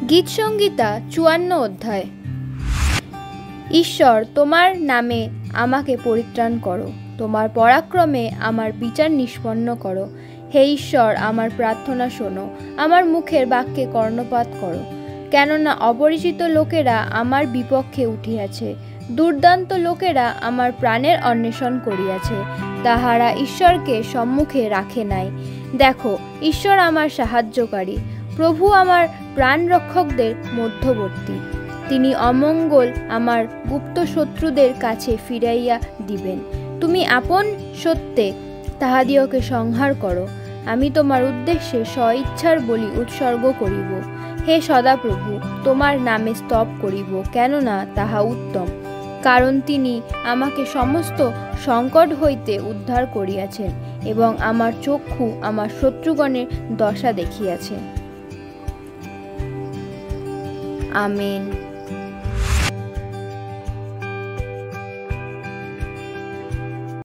গীতসংহিতা ৫৪ অধ্যায়। ঈশ্বর, তোমার নামে আমাকে পরিত্রাণ করো, তোমার পরাক্রমে আমার বিচার নিষ্পন্ন করো। হে ঈশ্বর, আমার প্রার্থনা শোনো, আমার মুখের বাক্যে কর্ণপাত করো। কেননা অপরিচিত লোকেরা আমার বিপক্ষে উঠিয়াছে, দুর্দান্ত লোকেরা আমার প্রাণের অন্বেষণ করিয়াছে, তাহারা ঈশ্বরকে সম্মুখে রাখে নাই। দেখো, ঈশ্বর আমার সাহায্যকারী, প্রভু আমার প্রাণরক্ষকদের মধ্যবর্তী। তিনি অমঙ্গল আমার গুপ্ত শত্রুদের কাছে ফিরাইয়া দিবেন। তুমি আপন সত্যে তাহাদিওকে সংহার করো। আমি তোমার উদ্দেশ্যে স্বইচ্ছার বলি উৎসর্গ করিব। হে সদাপ্রভু, তোমার নামে স্তব করিব, কেননা তাহা উত্তম। কারণ তিনি আমাকে সমস্ত সংকট হইতে উদ্ধার করিয়াছেন এবং আমার চক্ষু আমার শত্রুগণের দশা দেখিয়াছে। আমেন।